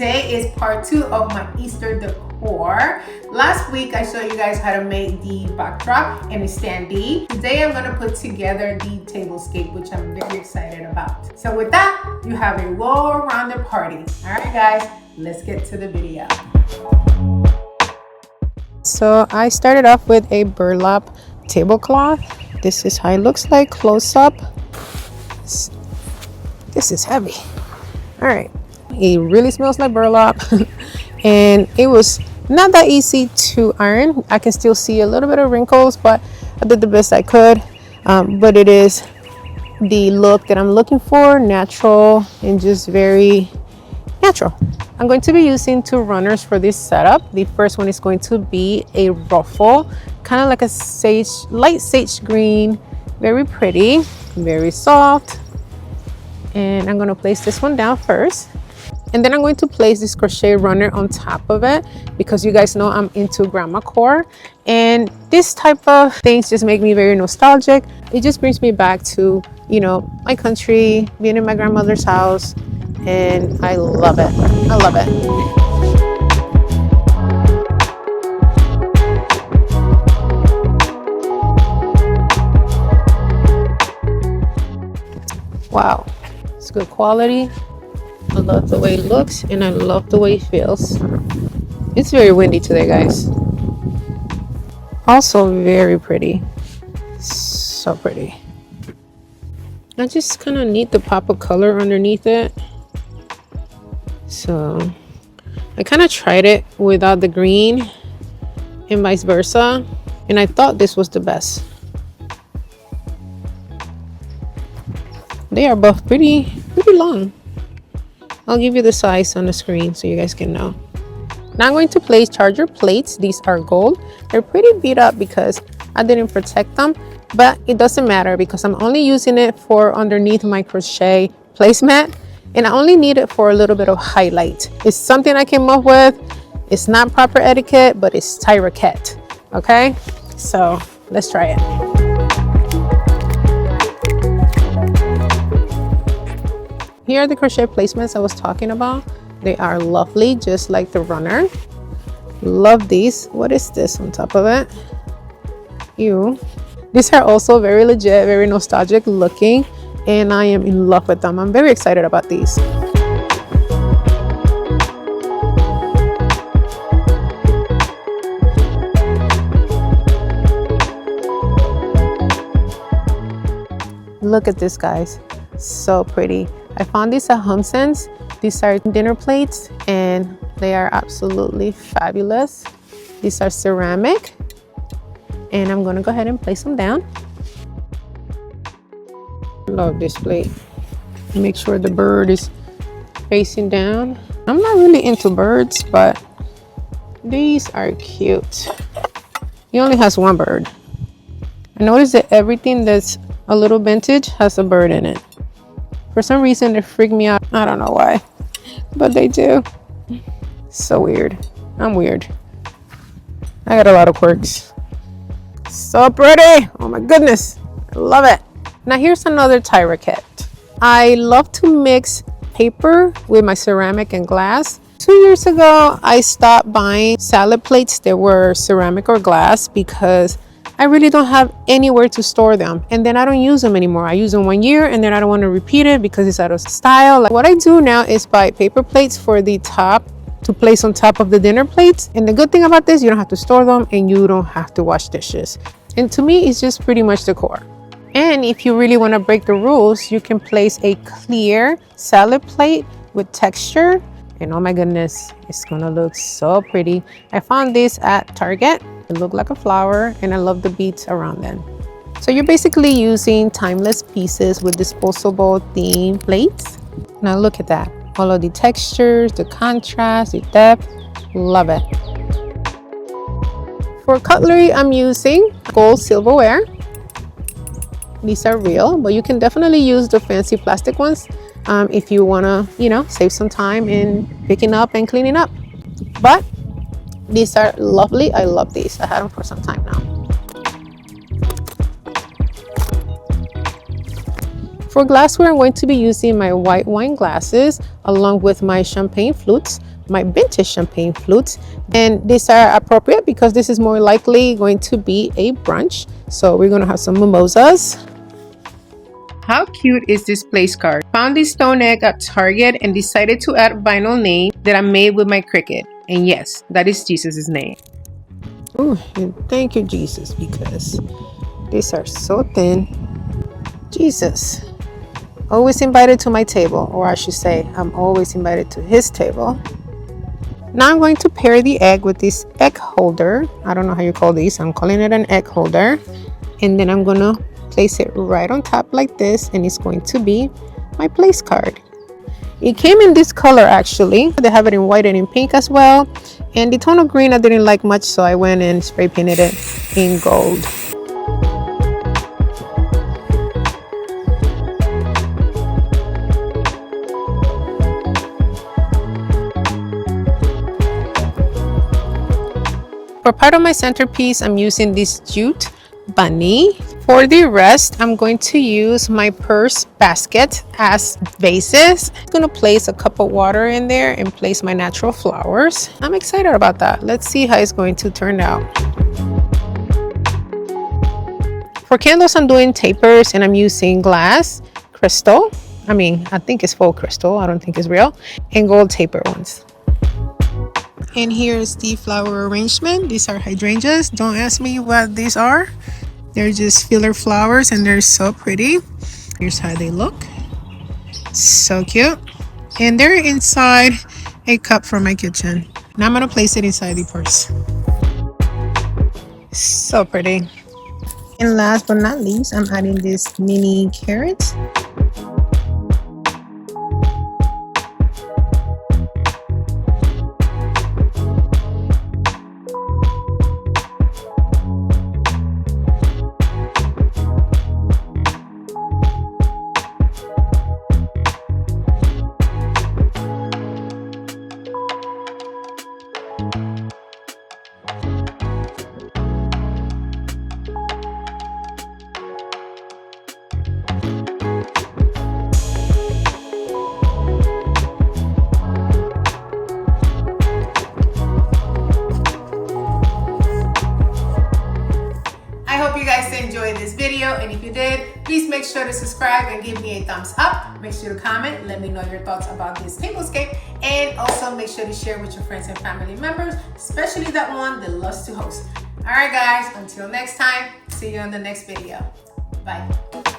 Today is part 2 of my Easter decor. Last week I showed you guys how to make the backdrop and the standee. Today I'm going to put together the tablescape, which I'm very excited about. So with that, you have a well-rounded party. Alright guys, let's get to the video. So I started off with a burlap tablecloth. This is how it looks like close up. This is heavy. All right, it really smells like burlap and it was not that easy to iron. I can still see a little bit of wrinkles, but I did the best I could. But it is the look that I'm looking for, natural and just very natural. I'm going to be using 2 runners for this setup. The first one is going to be a ruffle, kind of like a light sage green, very pretty, very soft. And I'm going to place this one down first, and then I'm going to place this crochet runner on top of it because you guys know I'm into grandma core, and this type of things just make me very nostalgic. It just brings me back to, you know, my country, being in my grandmother's house, and I love it. I love it. Wow, it's good quality. I love the way it looks and I love the way it feels. It's very windy today, guys. Also very pretty. So pretty. I just kind of need the pop of color underneath it. So I kind of tried it without the green and vice versa, and I thought this was the best. They are both pretty long. I'll give you the size on the screen so you guys can know. Now I'm going to place charger plates. These are gold. They're pretty beat up because I didn't protect them, but it doesn't matter because I'm only using it for underneath my crochet placemat, and I only need it for a little bit of highlight. It's something I came up with. It's not proper etiquette, but it's etiquette. Okay, so let's try it. Here are the crochet placements I was talking about. They are lovely, just like the runner. Love these. What is this on top of it? Ew. These are also very legit, very nostalgic looking, and I am in love with them. I'm very excited about these. Look at this, guys. So pretty. I found these at Home Sense. These are dinner plates and they are absolutely fabulous. These are ceramic, and I'm gonna go ahead and place them down. Love this plate. Make sure the bird is facing down. I'm not really into birds, but these are cute. He only has one bird. I noticed that everything that's a little vintage has a bird in it. For some reason, they freak me out. I don't know why, but they do. So weird. I'm weird. I got a lot of quirks. So pretty. Oh my goodness. I love it. Now here's another etiquette. I love to mix paper with my ceramic and glass. 2 years ago, I stopped buying salad plates that were ceramic or glass because I really don't have anywhere to store them, and then I don't use them anymore. I use them 1 year and then I don't want to repeat it because it's out of style. Like, what I do now is buy paper plates for the top to place on top of the dinner plates, and the good thing about this, you don't have to store them and you don't have to wash dishes. And to me, it's just pretty much decor. And if you really want to break the rules, you can place a clear salad plate with texture, and oh my goodness, it's gonna look so pretty. I found this at Target. It looked like a flower, and I love the beads around them. So you're basically using timeless pieces with disposable theme plates. Now look at that. All of the textures, the contrast, the depth. Love it. For cutlery, I'm using gold silverware. These are real, but you can definitely use the fancy plastic ones if you want to, you know, save some time in picking up and cleaning up. But these are lovely. I love these. I had them for some time now. For glassware, I'm going to be using my white wine glasses along with my champagne flutes. my vintage champagne flutes. And these are appropriate because this is more likely going to be a brunch. So we're going to have some mimosas. How cute is this place card? Found this stone egg at Target and decided to add vinyl name that I made with my Cricut. And yes, that is Jesus's name. Oh, and thank you, Jesus, because these are so thin. Jesus, always invited to my table, or I should say, I'm always invited to his table. Now I'm going to pair the egg with this egg holder. I don't know how you call these. I'm calling it an egg holder. And then I'm going to place it right on top like this, and it's going to be my place card. It came in this color actually. They have it in white and in pink as well. And the tone of green I didn't like much, so I went and spray painted it in gold. For part of my centerpiece, I'm using this jute bunny. For the rest, I'm going to use my purse basket as bases. I'm going to place a cup of water in there and place my natural flowers. I'm excited about that. Let's see how it's going to turn out. For candles, I'm doing tapers and I'm using glass, crystal. I think it's faux crystal. I don't think it's real. And gold taper ones. And here's the flower arrangement. These are hydrangeas. Don't ask me what these are. They're just filler flowers and they're so pretty. Here's how they look. So cute. And they're inside a cup from my kitchen. Now I'm going to place it inside the purse. So pretty. And last but not least, I'm adding this mini carrot. Enjoyed this video, and if you did, please make sure to subscribe and give me a thumbs up. Make sure to comment, let me know your thoughts about this tablescape, and also make sure to share with your friends and family members, especially that one that loves to host. All right guys, until next time, see you in the next video. Bye.